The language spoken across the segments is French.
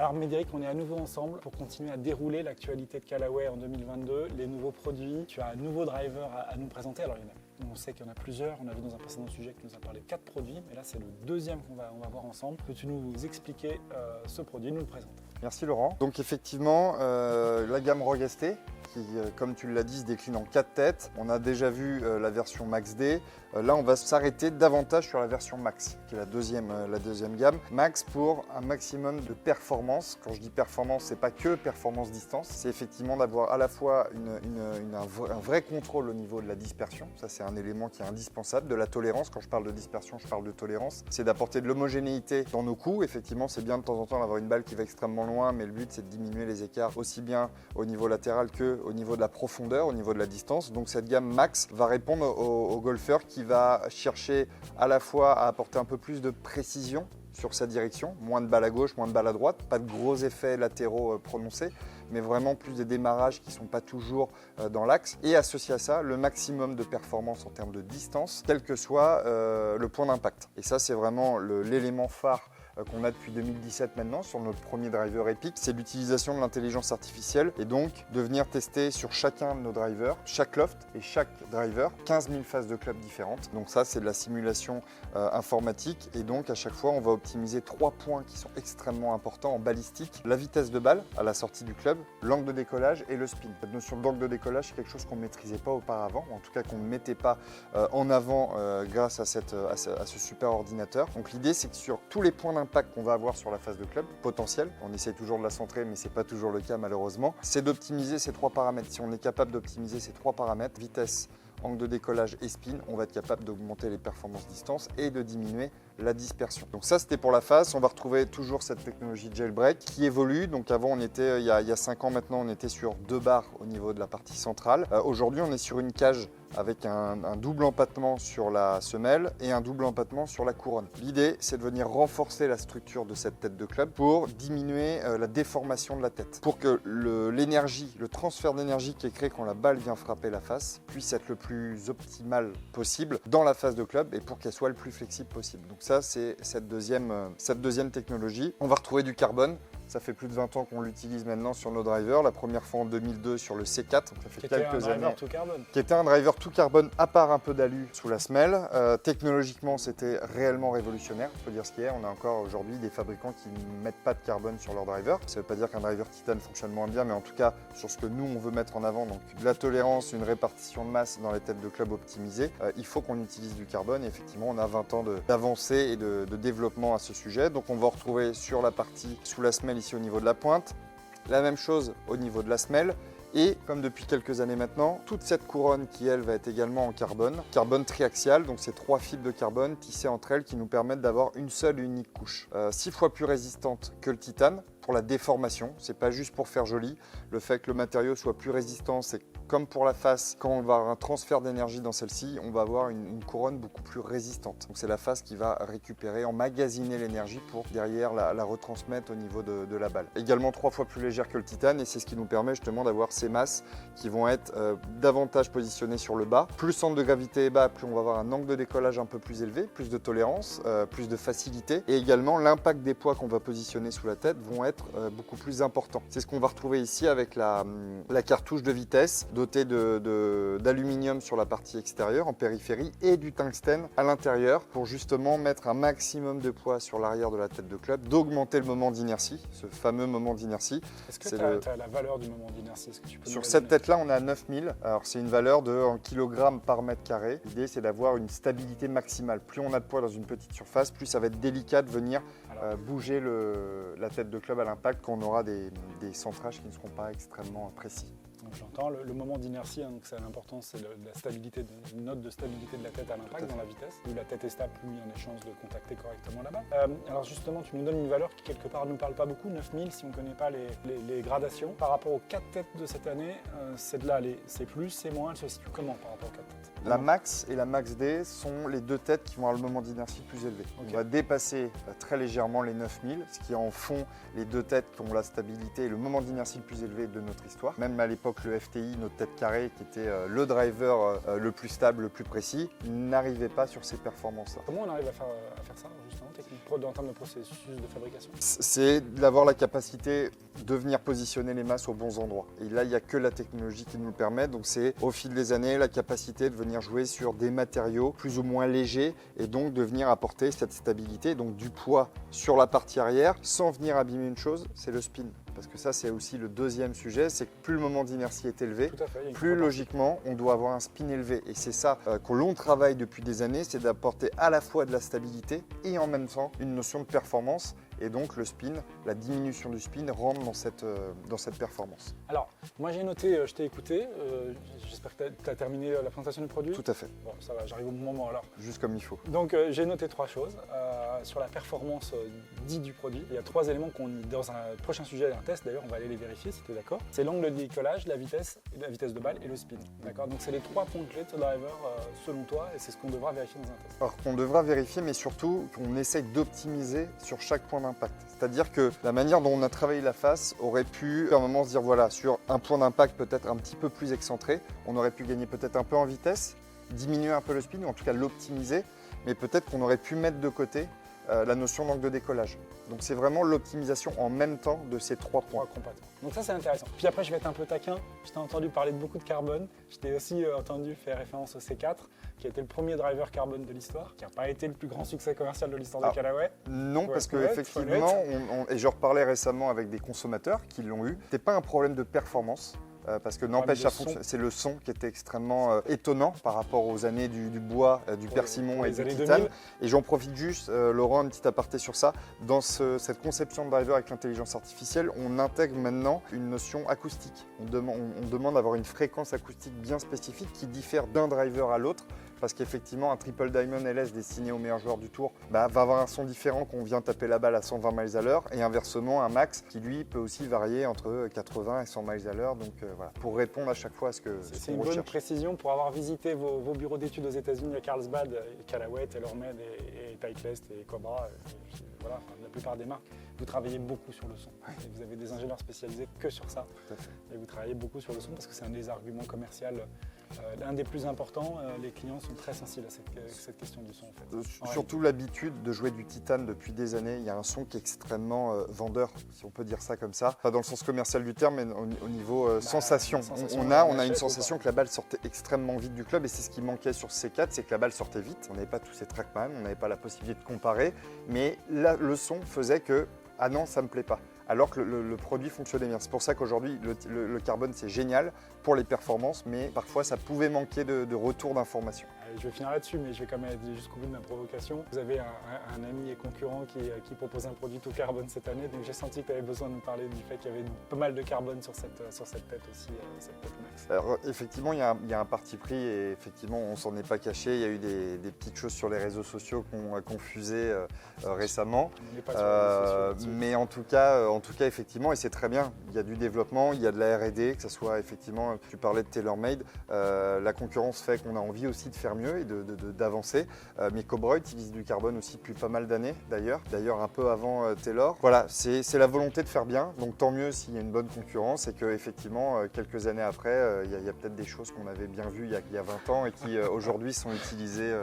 Alors Médéric, on est à nouveau ensemble pour continuer à dérouler l'actualité de Callaway en 2022, les nouveaux produits. Tu as un nouveau driver à nous présenter. Alors on sait qu'il y en a plusieurs, on a vu dans un précédent sujet que tu nous as parlé de 4 produits, mais là c'est le deuxième qu'on va voir ensemble. Peux-tu nous expliquer ce produit, nous le présenter? Merci Laurent. Donc effectivement, la gamme Rogue ST, qui comme tu l'as dit se décline en 4 têtes. On a déjà vu la version Max D. Là on va s'arrêter davantage sur la version Max, qui est la deuxième gamme. Max pour un maximum de performance. Quand je dis performance, c'est pas que performance distance, c'est effectivement d'avoir à la fois un vrai contrôle au niveau de la dispersion. Ça c'est un élément qui est indispensable. De la tolérance, quand je parle de dispersion, je parle de tolérance. C'est d'apporter de l'homogénéité dans nos coups. Effectivement, c'est bien de temps en temps d'avoir une balle qui va extrêmement loin, mais le but c'est de diminuer les écarts aussi bien au niveau latéral que au niveau de la profondeur, au niveau de la distance. Donc cette gamme Max va répondre au golfeur qui va chercher à la fois à apporter un peu plus de précision sur sa direction, moins de balles à gauche, moins de balles à droite, pas de gros effets latéraux prononcés, mais vraiment plus des démarrages qui ne sont pas toujours dans l'axe. Et associé à ça, le maximum de performance en termes de distance, quel que soit le point d'impact. Et ça, c'est vraiment l'élément phare qu'on a depuis 2017 maintenant sur notre premier driver Epic, c'est l'utilisation de l'intelligence artificielle et donc de venir tester sur chacun de nos drivers, chaque loft et chaque driver, 15 000 phases de club différentes. Donc ça, c'est de la simulation informatique et donc à chaque fois, on va optimiser 3 points qui sont extrêmement importants en balistique. La vitesse de balle à la sortie du club, l'angle de décollage et le spin. Cette notion d'angle de décollage, c'est quelque chose qu'on ne maîtrisait pas auparavant, en tout cas qu'on ne mettait pas en avant grâce à ce super ordinateur. Donc l'idée, c'est que sur tous les points d'impact qu'on va avoir sur la phase de club, potentiel, on essaie toujours de la centrer, mais ce n'est pas toujours le cas malheureusement, c'est d'optimiser ces 3 paramètres. Si on est capable d'optimiser ces 3 paramètres, vitesse, angle de décollage et spin, on va être capable d'augmenter les performances distance et de diminuer la dispersion. Donc ça, c'était pour la face. On va retrouver toujours cette technologie jailbreak qui évolue. Donc avant, on était, il y a 5 ans maintenant, on était sur 2 barres au niveau de la partie centrale. Aujourd'hui, on est sur une cage avec un double empattement sur la semelle et un double empattement sur la couronne. L'idée, c'est de venir renforcer la structure de cette tête de club pour diminuer la déformation de la tête, pour que l'énergie, le transfert d'énergie qui est créé quand la balle vient frapper la face puisse être le plus optimal possible dans la phase de club et pour qu'elle soit le plus flexible possible. Donc ça, c'est cette deuxième technologie. On va retrouver du carbone. Ça fait plus de 20 ans qu'on l'utilise maintenant sur nos drivers. La première fois en 2002 sur le C4, donc ça fait quelques années. Qui était un driver tout carbone à part un peu d'alu sous la semelle. Technologiquement, c'était réellement révolutionnaire. Il faut dire ce qu'il y a. On a encore aujourd'hui des fabricants qui ne mettent pas de carbone sur leur driver. Ça ne veut pas dire qu'un driver titane fonctionne moins bien, mais en tout cas sur ce que nous on veut mettre en avant, donc de la tolérance, une répartition de masse dans les têtes de club optimisées, il faut qu'on utilise du carbone. Et effectivement, on a 20 ans d'avancée et de développement à ce sujet. Donc on va retrouver sur la partie sous la semelle ici au niveau de la pointe, la même chose au niveau de la semelle et comme depuis quelques années maintenant, toute cette couronne qui elle va être également en carbone triaxial, donc c'est 3 fibres de carbone tissées entre elles qui nous permettent d'avoir une seule et unique couche. 6 fois plus résistante que le titane pour la déformation, c'est pas juste pour faire joli, le fait que le matériau soit plus résistant, c'est comme pour la face, quand on va avoir un transfert d'énergie dans celle-ci, on va avoir une couronne beaucoup plus résistante. Donc c'est la face qui va récupérer, emmagasiner l'énergie pour derrière la retransmettre au niveau de la balle. Également 3 fois plus légère que le titane et c'est ce qui nous permet justement d'avoir ces masses qui vont être davantage positionnées sur le bas. Plus le centre de gravité est bas, plus on va avoir un angle de décollage un peu plus élevé, plus de tolérance, plus de facilité. Et également l'impact des poids qu'on va positionner sous la tête vont être beaucoup plus importants. C'est ce qu'on va retrouver ici avec la cartouche de vitesse dotée d'aluminium sur la partie extérieure en périphérie et du tungstène à l'intérieur pour justement mettre un maximum de poids sur l'arrière de la tête de club, d'augmenter le moment d'inertie, ce fameux moment d'inertie. Est-ce que tu as la valeur du moment d'inertie? Sur cette tête-là, on est à 9000. Alors c'est une valeur de 1 kg par mètre carré. L'idée, c'est d'avoir une stabilité maximale. Plus on a de poids dans une petite surface, plus ça va être délicat de venir bouger la tête de club à l'impact quand on aura des centrages qui ne seront pas extrêmement précis. Donc j'entends le moment d'inertie, hein, donc c'est l'importance, c'est la stabilité, une note de stabilité de la tête à l'impact dans la vitesse. Plus la tête est stable, plus il y a des chances de contacter correctement la balle. Alors justement, tu nous donnes une valeur qui quelque part ne nous parle pas beaucoup, 9000 si on ne connaît pas les gradations. Par rapport aux 4 têtes de cette année, celle-là, c'est plus, c'est moins, elle se situe comment par rapport aux 4 têtes? La Max et la Max D sont les 2 têtes qui vont avoir le moment d'inertie plus élevé. Okay. On va dépasser très légèrement les 9000, ce qui en font les 2 têtes qui ont la stabilité et le moment d'inertie le plus élevé de notre histoire. Même à l'époque, le FTI, notre tête carrée, qui était le driver le plus stable, le plus précis, n'arrivait pas sur ces performances-là. Comment on arrive à faire ça justement techniquement? en termes de processus de fabrication? C'est d'avoir la capacité de venir positionner les masses aux bons endroits. Et là, il n'y a que la technologie qui nous le permet. Donc c'est au fil des années la capacité de venir jouer sur des matériaux plus ou moins légers et donc de venir apporter cette stabilité, donc du poids sur la partie arrière sans venir abîmer une chose, c'est le spin. Parce que ça, c'est aussi le deuxième sujet, c'est que plus le moment d'inertie est élevé, Tout à fait, il y a une plus contrepartie. logiquement, on doit avoir un spin élevé. Et c'est ça que l'on travaille depuis des années, c'est d'apporter à la fois de la stabilité et en même temps une notion de performance. Et donc le spin, la diminution du spin rentre dans cette performance. Alors, moi j'ai noté, je t'ai écouté, j'espère que tu as terminé la présentation du produit. Tout à fait, Bon, ça va, j'arrive au bon moment alors. juste comme il faut. Donc j'ai noté 3 choses. Sur la performance dite du produit, il y a 3 éléments qu'on dans un prochain sujet, un test d'ailleurs, on va aller les vérifier si tu es d'accord. C'est l'angle de décollage, la vitesse de balle et le spin. D'accord. Donc c'est les 3 points clés de ce driver selon toi et c'est ce qu'on devra vérifier dans un test. Alors qu'on devra vérifier, mais surtout qu'on essaye d'optimiser sur chaque point d'impact. C'est-à-dire que la manière dont on a travaillé la face aurait pu à un moment se dire voilà, sur un point d'impact peut-être un petit peu plus excentré, on aurait pu gagner peut-être un peu en vitesse, diminuer un peu le spin ou en tout cas l'optimiser, mais peut-être qu'on aurait pu mettre de côté la notion d'angle de décollage. Donc c'est vraiment l'optimisation en même temps de ces 3 points. Complètement. Donc ça c'est intéressant. Puis après je vais être un peu taquin, je t'ai entendu parler de beaucoup de carbone, je t'ai aussi entendu faire référence au C4 qui a été le premier driver carbone de l'histoire, qui n'a pas été le plus grand succès commercial de l'histoire de Callaway. Non, Ouais, parce faut être, qu'effectivement, et je reparlais récemment avec des consommateurs qui l'ont eu, c'était pas un problème de performance. Parce que n'empêche, c'est le son qui était extrêmement étonnant par rapport aux années du bois, du persimmon et du titane. Et j'en profite juste, Laurent, une petite aparté sur ça. Dans cette conception de driver avec l'intelligence artificielle, on intègre maintenant une notion acoustique. On demande d'avoir une fréquence acoustique bien spécifique qui diffère d'un driver à l'autre. Parce qu'effectivement, un triple diamond LS destiné aux meilleurs joueurs du tour va avoir un son différent quand on vient taper la balle à 120 miles à l'heure. Et inversement, un max qui lui peut aussi varier entre 80 et 100 miles à l'heure. Donc voilà, pour répondre à chaque fois à ce que c'est une bonne précision pour avoir visité vos bureaux d'études aux États-Unis à Carlsbad, Callaway, TaylorMade et Titleist et Cobra. Voilà, la plupart des marques, vous travaillez beaucoup sur le son. Et vous avez des ingénieurs spécialisés que sur ça. Tout à fait. Et vous travaillez beaucoup sur le son parce que c'est un des arguments commerciaux, l'un des plus importants. Les clients sont très sensibles à cette question du son. En fait. Surtout l'habitude de jouer du titane depuis des années. Il y a un son qui est extrêmement vendeur, si on peut dire ça comme ça. Pas dans le sens commercial du terme, mais au niveau sensation. On a une sensation que la balle sortait extrêmement vite du club et c'est ce qui manquait sur C4, c'est que la balle sortait vite. On n'avait pas tous ces trackman, on n'avait pas la possibilité de comparer, mais là, le son faisait que ah non, ça me plaît pas. Alors que le produit fonctionnait bien. C'est pour ça qu'aujourd'hui, le carbone, c'est génial pour les performances, mais parfois, ça pouvait manquer de retour d'information. Je vais finir là-dessus, mais je vais quand même aller jusqu'au bout de ma provocation. Vous avez un ami et concurrent qui propose un produit tout carbone cette année, donc j'ai senti que tu avais besoin de nous parler du fait qu'il y avait pas mal de carbone sur cette tête aussi, cette tête Max. Alors, effectivement, il y a un parti pris et effectivement, on s'en est pas caché. Il y a eu des petites choses sur les réseaux sociaux qu'on fusé récemment. On n'est pas sur les réseaux sociaux. Mais en tout cas, effectivement, et c'est très bien. Il y a du développement, il y a de la R&D, que ce soit effectivement, tu parlais de TaylorMade. La concurrence fait qu'on a envie aussi de faire mieux et d'avancer. Mais Cobra utilise du carbone aussi depuis pas mal d'années d'ailleurs un peu avant Taylor. Voilà, c'est la volonté de faire bien, donc tant mieux s'il y a une bonne concurrence et qu'effectivement, quelques années après, il y a peut-être des choses qu'on avait bien vues il y a 20 ans et qui aujourd'hui sont utilisées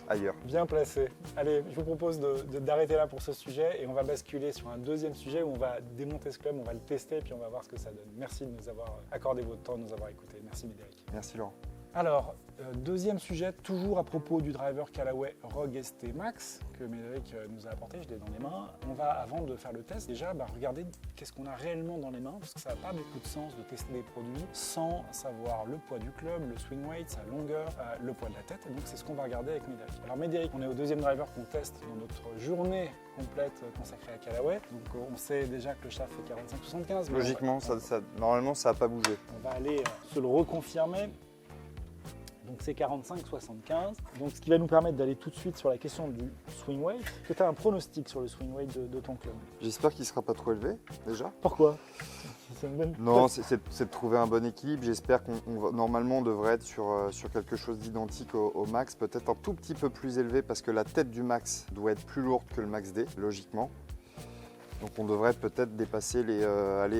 ailleurs. Bien placé. Allez, je vous propose d'arrêter là pour ce sujet et on va basculer sur un deuxième sujet où on va démonter ce club, on va le tester et puis on va voir ce que ça donne. Merci de nous avoir accordé votre temps, de nous avoir écoutés. Merci Médéric. Merci Laurent. Alors, deuxième sujet, toujours à propos du driver Callaway Rogue ST Max que Médéric nous a apporté, je l'ai dans les mains. On va, avant de faire le test, déjà regarder qu'est-ce qu'on a réellement dans les mains, parce que ça n'a pas beaucoup de sens de tester des produits sans savoir le poids du club, le swing weight, sa longueur, le poids de la tête. Et donc c'est ce qu'on va regarder avec Médéric. Alors Médéric, on est au deuxième driver qu'on teste dans notre journée complète consacrée à Callaway. Donc on sait déjà que le shaft fait 45-75. Logiquement, normalement, ça n'a pas bougé. On va aller se le reconfirmer. Donc c'est 45-75. Donc ce qui va nous permettre d'aller tout de suite sur la question du swing weight. Est-ce que tu as un pronostic sur le swing weight de ton club? J'espère qu'il ne sera pas trop élevé déjà. Pourquoi? Bonne... Non, c'est de trouver un bon équilibre. J'espère normalement on devrait être sur quelque chose d'identique au max, peut-être un tout petit peu plus élevé parce que la tête du max doit être plus lourde que le max D, logiquement. Donc on devrait peut-être dépasser les,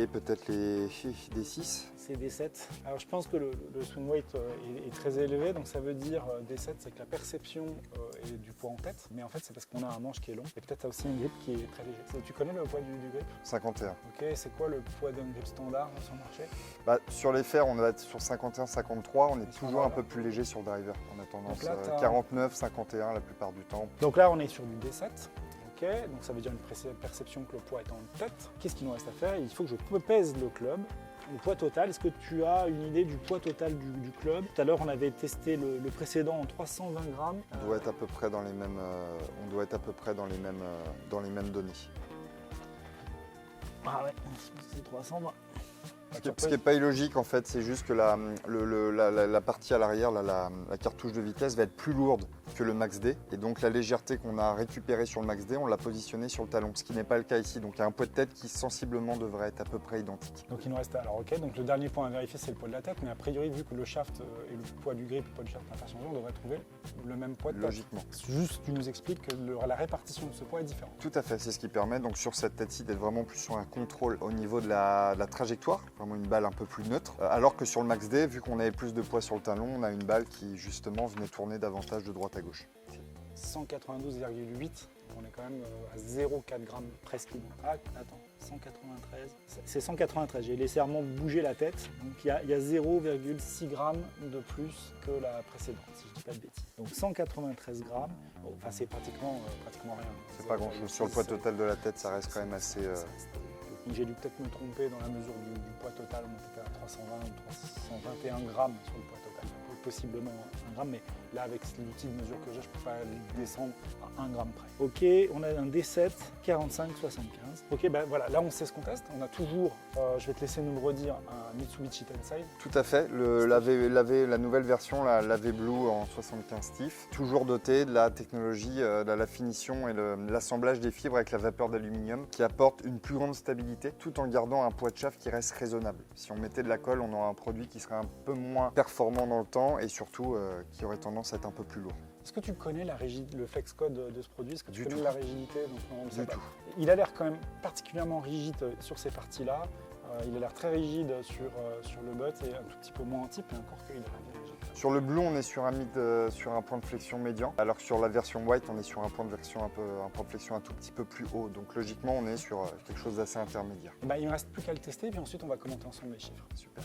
peut-être les 6. C'est D7. Alors je pense que le swing weight est très élevé, donc ça veut dire D7, c'est que la perception est du poids en tête, mais en fait c'est parce qu'on a un manche qui est long et peut-être aussi un grip qui est très léger. Tu connais le poids du grip? 51. Ok, c'est quoi le poids d'un grip standard sur le marché? Sur les fers, on va être sur 51-53, on est toujours un peu plus léger sur le driver. On a tendance là, 49-51 la plupart du temps. Donc là on est sur du D7. Donc ça veut dire une perception que le poids est en tête. Qu'est-ce qu'il nous reste à faire? Il faut que je pèse le club, le poids total. Est-ce que tu as une idée du poids total du club? Tout à l'heure, on avait testé le précédent en 320 grammes. On doit être à peu près dans les mêmes, données. Ah ouais, c'est 320. Ce qui n'est pas illogique en fait, c'est juste que la partie à l'arrière, la cartouche de vitesse va être plus lourde que le Max D. Et donc la légèreté qu'on a récupérée sur le Max D, on l'a positionnée sur le talon, ce qui n'est pas le cas ici. Donc il y a un poids de tête qui sensiblement devrait être à peu près identique. Donc il nous reste, alors ok, donc le dernier point à vérifier c'est le poids de la tête, mais a priori vu que le shaft et le poids du grip, le poids du shaft n'a pas changé, on devrait trouver le même poids de tête. Logiquement. Juste tu nous expliques que la répartition de ce poids est différente. Tout à fait, c'est ce qui permet donc sur cette tête-ci d'être vraiment plus sur un contrôle au niveau de la trajectoire, vraiment une balle un peu plus neutre, alors que sur le Max D, vu qu'on avait plus de poids sur le talon, on a une balle qui justement venait tourner davantage de droite à gauche. 192,8, on est quand même à 0,4 grammes presque. Ah, attends, 193, c'est 193, j'ai légèrement bougé la tête, donc il y a 0,6 grammes de plus que la précédente, si je ne dis pas de bêtises. Donc 193 grammes, bon, enfin c'est pratiquement rien. C'est pas grand chose, sur le poids total de la tête, ça reste quand même assez... Donc j'ai dû peut-être me tromper dans la mesure du poids total, on était à 320 ou 321 grammes sur le poids total. Possiblement 1 gramme, mais là avec l'outil de mesure que j'ai, je peux pas descendre à 1 gramme près. Ok, on a un D7 45 75. Ok, ben voilà, là on sait ce qu'on teste. On a toujours, je vais te laisser nous le redire, un Mitsubishi Tensei. Tout à fait, la nouvelle version, la V-Blue en 75 stiff, toujours dotée de la technologie, de la finition et l'assemblage des fibres avec la vapeur d'aluminium qui apporte une plus grande stabilité tout en gardant un poids de shaft qui reste raisonnable. Si on mettait de la colle, on aurait un produit qui serait un peu moins performant dans le temps et surtout qui aurait tendance à être un peu plus lourd. Est-ce que tu connais le flex code de ce produit? Est-ce que tu connais la rigidité? Du tout. Il a l'air quand même particulièrement rigide sur ces parties-là. Il a l'air très rigide sur le butt et un tout petit peu moins en type, mais encore qu'il a l'air bien rigide. Sur le Blue, on est sur un point de flexion médian, alors que sur la version White, on est sur un point de flexion un tout petit peu plus haut. Donc logiquement, on est sur quelque chose d'assez intermédiaire. Il ne me reste plus qu'à le tester, puis ensuite on va commenter ensemble les chiffres. Super.